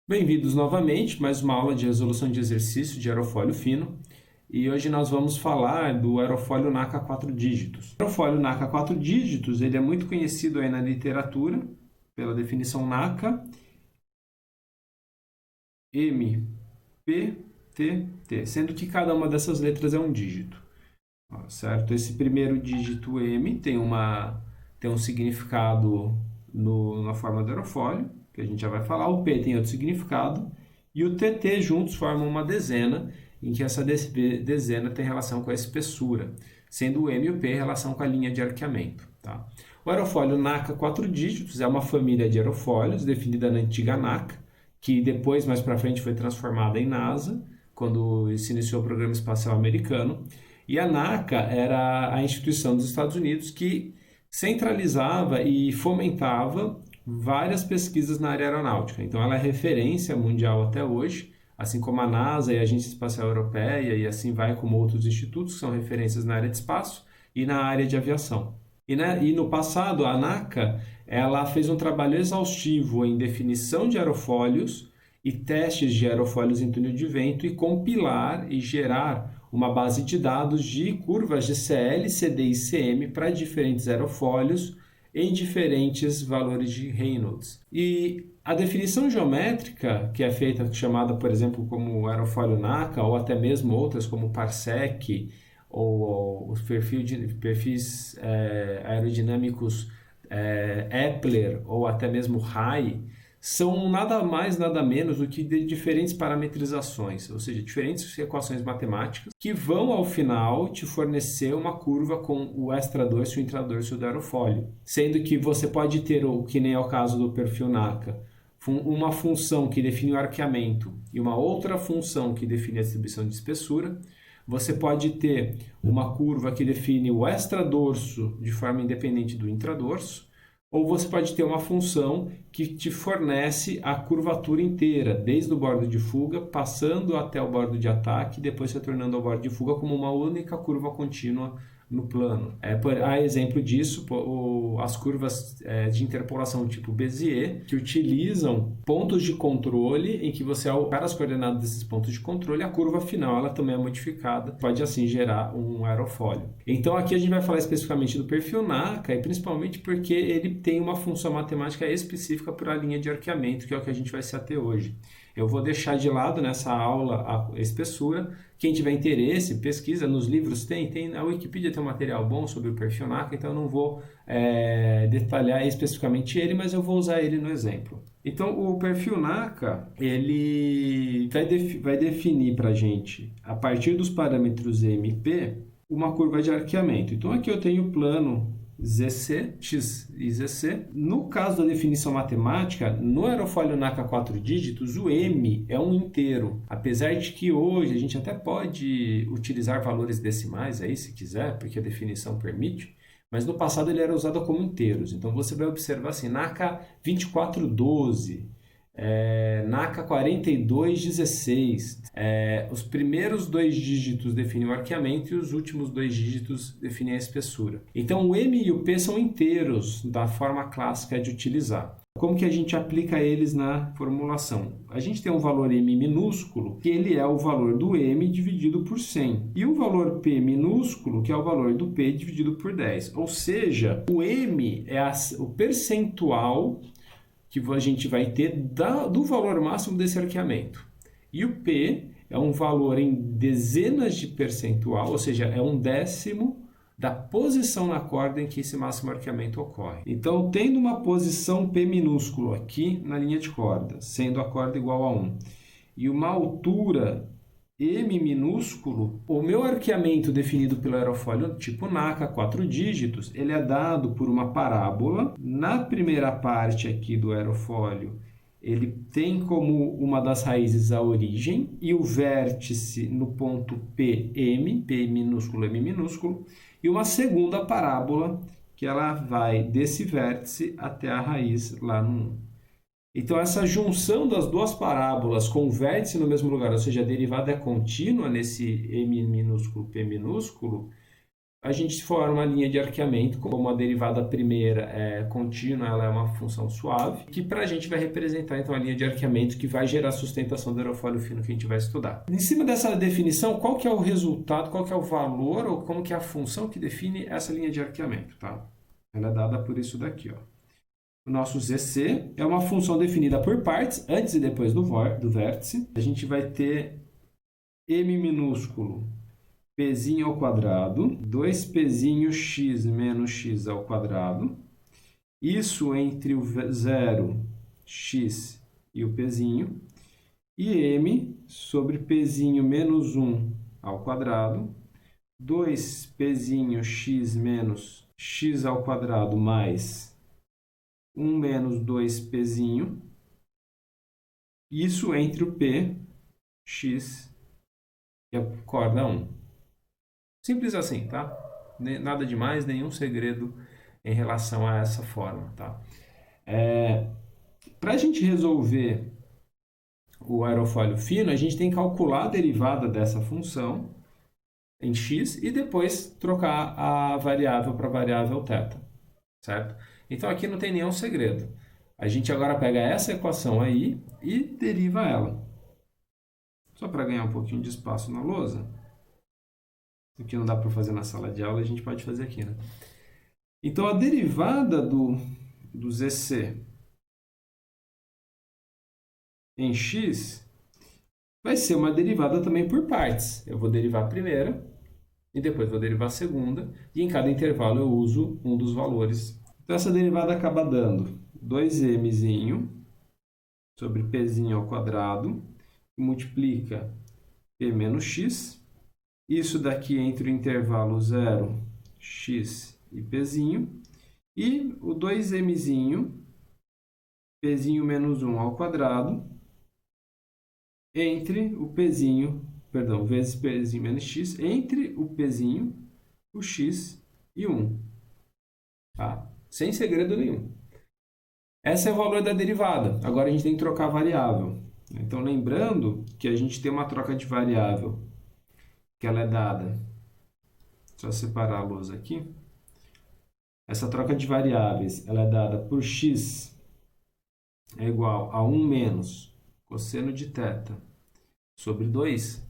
Bem-vindos novamente, mais uma aula de resolução de exercício de aerofólio fino. E hoje nós vamos falar do aerofólio NACA 4 dígitos. O aerofólio NACA 4 dígitos, ele é muito conhecido aí na literatura pela definição NACA MPTT, sendo que cada uma dessas letras é um dígito, certo? Esse primeiro dígito M tem um significado na forma do aerofólio, que a gente já vai falar. O P tem outro significado e o TT juntos formam uma dezena, em que essa dezena tem relação com a espessura, sendo o M e o P em relação com a linha de arqueamento. Tá? O aerofólio NACA 4 dígitos é uma família de aerofólios definida na antiga NACA, que depois, mais para frente, foi transformada em NASA, quando se iniciou o Programa Espacial Americano. E a NACA era a instituição dos Estados Unidos que centralizava e fomentava várias pesquisas na área aeronáutica. Então, ela é referência mundial até hoje, assim como a NASA e a Agência Espacial Europeia, e assim vai como outros institutos que são referências na área de espaço e na área de aviação. E no passado, a ANACA ela fez um trabalho exaustivo em definição de aerofólios e testes de aerofólios em túnel de vento e compilar e gerar uma base de dados de curvas de CL, CD e CM para diferentes aerofólios em diferentes valores de Reynolds. E a definição geométrica, que é feita, chamada, por exemplo, como aerofólio NACA, ou até mesmo outras como Parsec, ou os perfis aerodinâmicos Epler, ou até mesmo RAI, são nada mais, nada menos do que de diferentes parametrizações, ou seja, diferentes equações matemáticas que vão, ao final, te fornecer uma curva com o extradorso e o intradorso do aerofólio. Sendo que você pode ter, o que nem é o caso do perfil NACA, uma função que define o arqueamento e uma outra função que define a distribuição de espessura. Você pode ter uma curva que define o extradorso de forma independente do intradorso, ou você pode ter uma função que te fornece a curvatura inteira, desde o bordo de fuga, passando até o bordo de ataque, depois retornando ao bordo de fuga como uma única curva contínua no plano. Há exemplo disso, as curvas de interpolação tipo Bézier, que utilizam pontos de controle em que você altera as coordenadas desses pontos de controle, a curva final ela também é modificada, pode assim gerar um aerofólio. Então aqui a gente vai falar especificamente do perfil NACA, e principalmente porque ele tem uma função matemática específica para a linha de arqueamento, que é o que a gente vai se ater hoje. Eu vou deixar de lado nessa aula a espessura. Quem tiver interesse, pesquisa nos livros, a Wikipedia tem um material bom sobre o perfil NACA, então eu não vou detalhar especificamente ele, mas eu vou usar ele no exemplo. Então, o perfil NACA, ele vai definir para a gente, a partir dos parâmetros MP, uma curva de arqueamento. Então, aqui eu tenho o plano ZC, X e ZC. No caso da definição matemática, no aerofólio NACA 4 dígitos, o M é um inteiro. Apesar de que hoje a gente até pode utilizar valores decimais aí, se quiser, porque a definição permite, mas no passado ele era usado como inteiros. Então você vai observar assim, NACA 2412, NACA 4216. Os primeiros dois dígitos definem o arqueamento e os últimos dois dígitos definem a espessura. Então o M e o P são inteiros da forma clássica de utilizar. Como que a gente aplica eles na formulação? A gente tem um valor M minúsculo, que ele é o valor do M dividido por 100. E o valor P minúsculo, que é o valor do P dividido por 10. Ou seja, o M é o percentual que a gente vai ter do valor máximo desse arqueamento. E o P é um valor em dezenas de percentual, ou seja, é um décimo da posição na corda em que esse máximo arqueamento ocorre. Então, tendo uma posição P minúsculo aqui na linha de corda, sendo a corda igual a 1, e uma altura M minúsculo, o meu arqueamento definido pelo aerofólio tipo NACA, 4 dígitos, ele é dado por uma parábola. Na primeira parte aqui do aerofólio, ele tem como uma das raízes a origem e o vértice no ponto PM, P minúsculo, M minúsculo, e uma segunda parábola que ela vai desse vértice até a raiz lá no 1. Então, essa junção das duas parábolas com o vértice no mesmo lugar, ou seja, a derivada é contínua nesse M minúsculo, P minúsculo, a gente forma uma linha de arqueamento, como a derivada primeira é contínua, ela é uma função suave, que para a gente vai representar então a linha de arqueamento que vai gerar a sustentação do aerofólio fino que a gente vai estudar. Em cima dessa definição, qual que é o resultado, qual que é o valor ou como que é a função que define essa linha de arqueamento, tá? Ela é dada por isso daqui, ó. O nosso ZC é uma função definida por partes, antes e depois do vértice. A gente vai ter M minúsculo Pzinho ao quadrado, 2Pzinho x menos x ao quadrado. Isso entre o 0, x e o Pzinho. E M sobre Pzinho menos 1 ao quadrado, 2Pzinho x menos x ao quadrado mais 1 menos 2Pzinho. Isso entre o P, x e a corda 1. Simples assim, tá? Nada demais, nenhum segredo em relação a essa forma, tá? Para a gente resolver o aerofólio fino, a gente tem que calcular a derivada dessa função em x e depois trocar a variável para a variável θ, certo? Então aqui não tem nenhum segredo. A gente agora pega essa equação aí e deriva ela. Só para ganhar um pouquinho de espaço na lousa. O que não dá para fazer na sala de aula, a gente pode fazer aqui, né? Então, a derivada do ZC em x vai ser uma derivada também por partes. Eu vou derivar a primeira e depois vou derivar a segunda. E em cada intervalo eu uso um dos valores. Então, essa derivada acaba dando 2mzinho sobre pzinho ao quadrado, que multiplica p menos x. Isso daqui entre o intervalo 0, x e pzinho. E o 2mzinho, pzinho menos 1 ao quadrado, entre o pzinho, perdão, vezes pzinho menos x, entre o pzinho, o x e 1. Tá? Sem segredo nenhum. Esse é o valor da derivada. Agora a gente tem que trocar a variável. Então, lembrando que a gente tem uma troca de variável, que ela é dada, só separar a lousa aqui. Essa troca de variáveis, ela é dada por x é igual a 1 menos cosseno de θ sobre 2.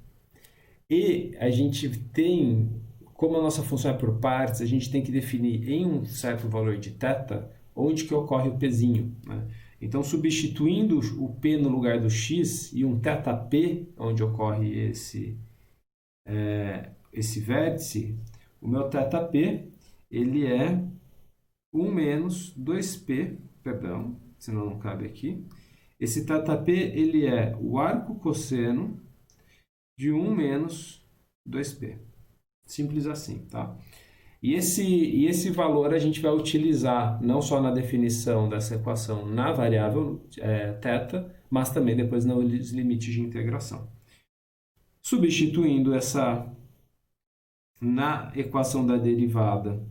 E a gente tem, como a nossa função é por partes, a gente tem que definir em um certo valor de θ onde que ocorre o pzinho, né? Então, substituindo o p no lugar do x e um θp, onde ocorre esse vértice, o meu θp ele é 1 menos 2p, perdão, senão não cabe aqui. Esse θp ele é o arco cosseno de 1 menos 2p. Simples assim, tá? E esse valor a gente vai utilizar não só na definição dessa equação na variável θ, mas também depois nos limites de integração. Substituindo na equação da derivada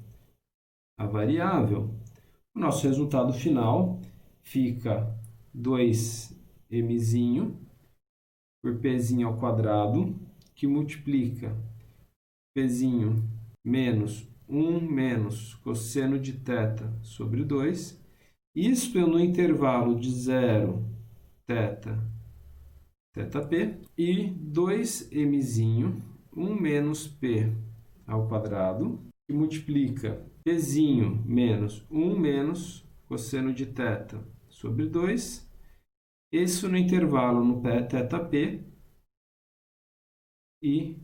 a variável, o nosso resultado final fica 2mzinho por pzinho ao quadrado, que multiplica pzinho menos 1 menos cosseno de θ sobre 2. Isto é no intervalo de 0, θp, e 2mzinho, 1 menos p ao quadrado, que multiplica pzinho menos 1 menos cosseno de θ sobre 2. Isso no intervalo no θp e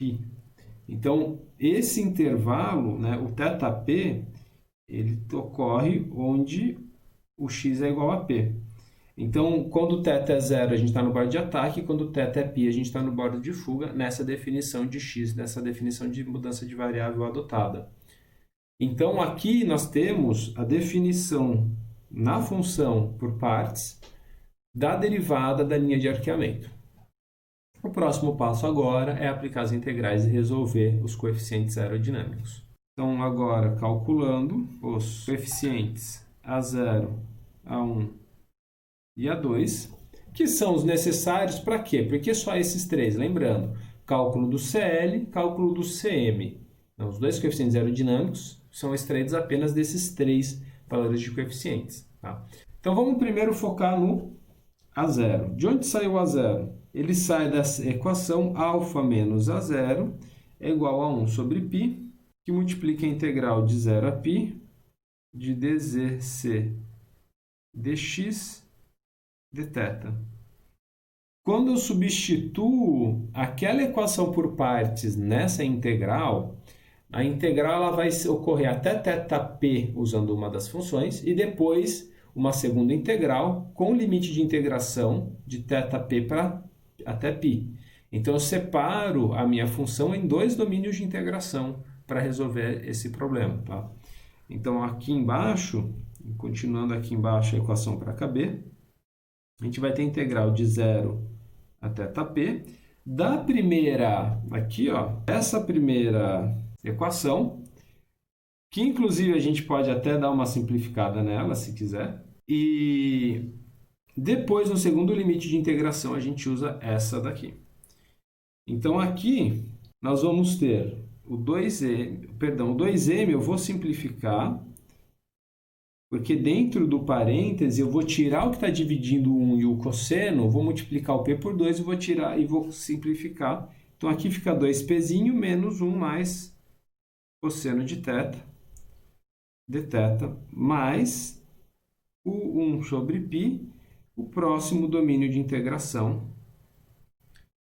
π. Então, esse intervalo, né, o θp, ele ocorre onde o x é igual a p. Então, quando o θ é zero, a gente está no bordo de ataque, quando o θ é π, a gente está no bordo de fuga, nessa definição de x, nessa definição de mudança de variável adotada. Então, aqui nós temos a definição na função por partes da derivada da linha de arqueamento. O próximo passo agora é aplicar as integrais e resolver os coeficientes aerodinâmicos. Então, agora, calculando os coeficientes A0, A1 e A2, que são os necessários para quê? Porque só esses três, lembrando, cálculo do CL, cálculo do CM Não, os dois coeficientes aerodinâmicos são extraídos apenas desses três valores de coeficientes. Tá? Então vamos primeiro focar no A0. De onde sai o A0? Ele sai dessa equação alfa menos A0 é igual a 1 sobre π, que multiplica a integral de 0 a π de dzc dx dθ. Quando eu substituo aquela equação por partes nessa integral, a integral ela vai ocorrer até θp usando uma das funções e depois uma segunda integral com limite de integração de θp para até π. Então eu separo a minha função em dois domínios de integração para resolver esse problema. Tá? Então aqui embaixo, continuando aqui embaixo a equação para caber, a gente vai ter a integral de 0 a θp. Da primeira, aqui ó, essa primeira equação, que inclusive a gente pode até dar uma simplificada nela, se quiser. E depois, no segundo limite de integração, a gente usa essa daqui. Então, aqui, nós vamos ter o 2m, perdão, o 2m eu vou simplificar, porque dentro do parêntese eu vou tirar o que está dividindo o 1 e o cosseno, vou multiplicar o p por 2 e vou tirar e vou simplificar. Então, aqui fica 2pzinho menos 1 mais cosseno de θ, dθ, mais o 1 sobre π, o próximo domínio de integração.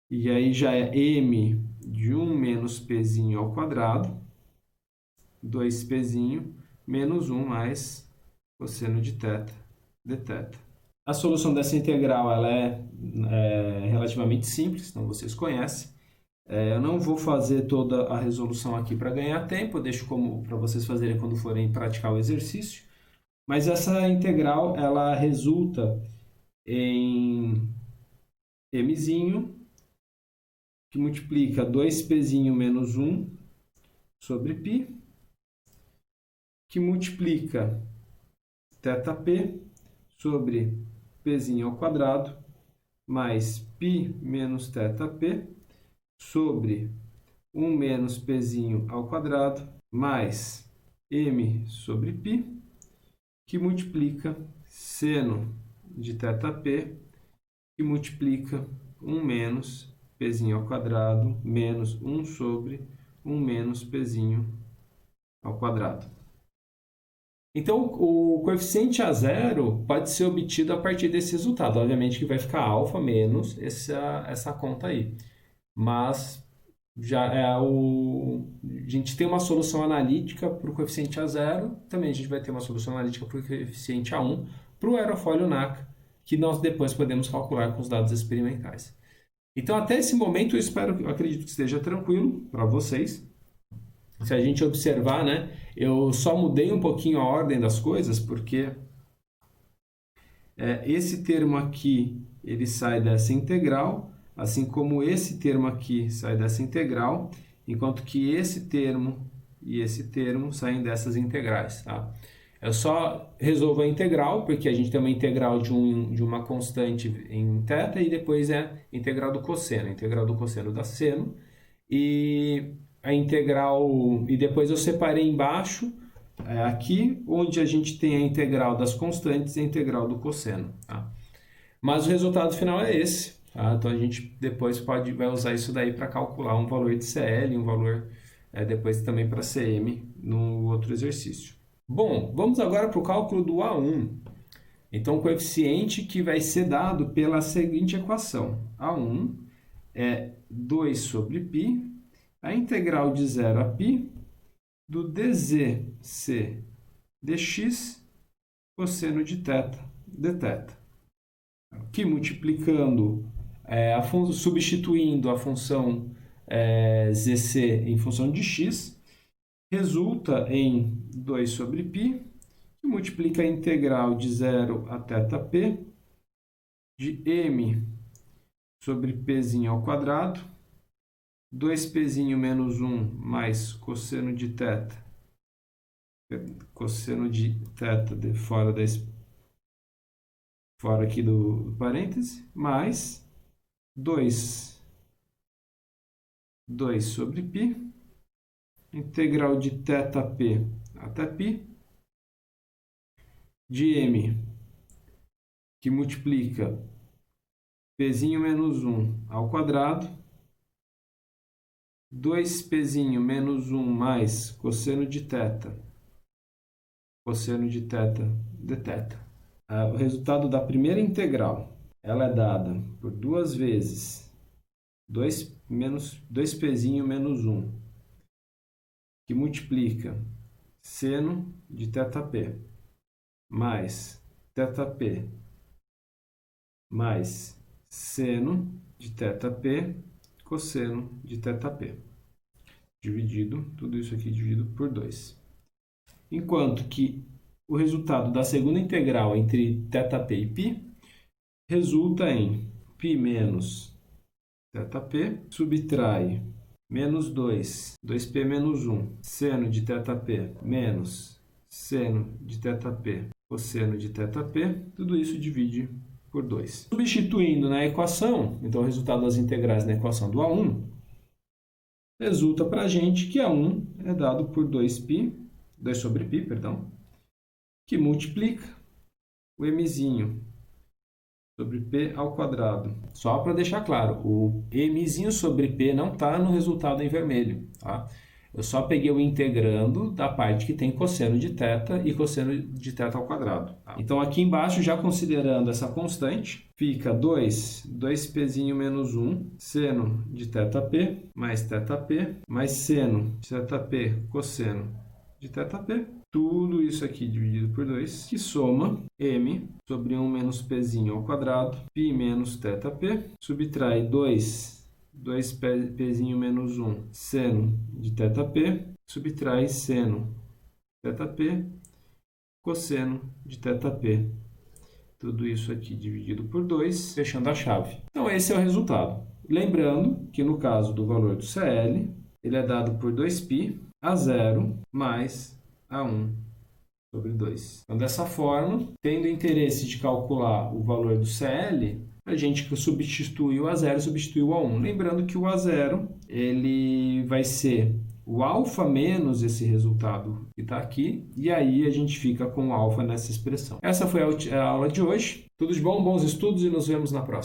E aí já é m de 1 menos pzinho ao quadrado, 2pzinho, menos 1 mais cosseno de θ, dθ. A solução dessa integral ela é relativamente simples, então vocês conhecem. Eu não vou fazer toda a resolução aqui para ganhar tempo, eu deixo como para vocês fazerem quando forem praticar o exercício. Mas essa integral ela resulta em mzinho, que multiplica 2pzinho menos 1 sobre π, que multiplica θp sobre pzinho ao quadrado, mais π menos θp sobre 1 menos pzinho ao quadrado, mais m sobre π, que multiplica seno de θp, que multiplica 1 menos pzinho ao quadrado, menos 1 sobre 1 menos pzinho ao quadrado. Então, o coeficiente A0 pode ser obtido a partir desse resultado. Obviamente que vai ficar alfa menos essa conta aí. Mas já a gente tem uma solução analítica para o coeficiente A0, também a gente vai ter uma solução analítica para o coeficiente A1, para o aerofólio NACA, que nós depois podemos calcular com os dados experimentais. Então, até esse momento, eu acredito que esteja tranquilo para vocês. Se a gente observar, né, eu só mudei um pouquinho a ordem das coisas, porque esse termo aqui, ele sai dessa integral, assim como esse termo aqui sai dessa integral, enquanto que esse termo e esse termo saem dessas integrais. Tá? Eu só resolvo a integral, porque a gente tem uma integral de uma constante em θ, e depois é a integral do cosseno dá seno, e a integral, e depois eu separei embaixo, aqui, onde a gente tem a integral das constantes e a integral do cosseno. Tá? Mas o resultado final é esse. Tá? Então a gente depois vai usar isso daí para calcular um valor de CL, um valor depois também para CM no outro exercício. Bom, vamos agora para o cálculo do A1. Então o coeficiente que vai ser dado pela seguinte equação. A1 é 2 sobre π, a integral de 0 a π do dzc dx cosseno de θ dθ. Que multiplicando, substituindo a função zc em função de x, resulta em 2 sobre π, que multiplica a integral de 0 a θp de m sobre pzinho ao quadrado, 2pzinho menos 1 mais cosseno de θ, cosseno de θ fora aqui do parêntese, mais 2 sobre π, integral de θp até π, de m, que multiplica pzinho menos 1 ao quadrado, 2pzinho menos 1 mais cosseno de θ dθ. O resultado da primeira integral, ela é dada por 2 vezes 2pzinho menos 1, que multiplica seno de θp mais θp mais seno de θp cosseno de θp, dividido, tudo isso aqui dividido por 2. Enquanto que o resultado da segunda integral entre θp e π resulta em π menos θp, subtrai menos 2p menos 1, seno de θp menos seno de θp cosseno de θp, tudo isso divide por 2. Substituindo na equação, então o resultado das integrais na equação do A1, resulta para a gente que A1 é dado por 2 sobre π, que multiplica o mzinho sobre p ao quadrado. Só para deixar claro, o mzinho sobre p não está no resultado em vermelho, tá? Eu só peguei o integrando da parte que tem cosseno de θ e cosseno de θ ao quadrado. Tá? Então, aqui embaixo, já considerando essa constante, fica 2pzinho menos 1, seno de θp, mais θp, mais seno de θp, cosseno de θp. Tudo isso aqui dividido por 2, que soma m sobre 1 menos pzinho ao quadrado, π menos θp, subtrai 2pzinho menos 1, seno de θp, subtrai seno θp, cosseno de θp. Tudo isso aqui dividido por 2, fechando a chave. Então, esse é o resultado. Lembrando que no caso do valor do CL, ele é dado por 2π a 0 mais A1 sobre 2. Então, dessa forma, tendo interesse de calcular o valor do CL, a gente substitui o A0 e substitui o A1. Lembrando que o A0 ele vai ser o alfa menos esse resultado que está aqui, e aí a gente fica com o alfa nessa expressão. Essa foi a aula de hoje. Tudo de bom, bons estudos e nos vemos na próxima.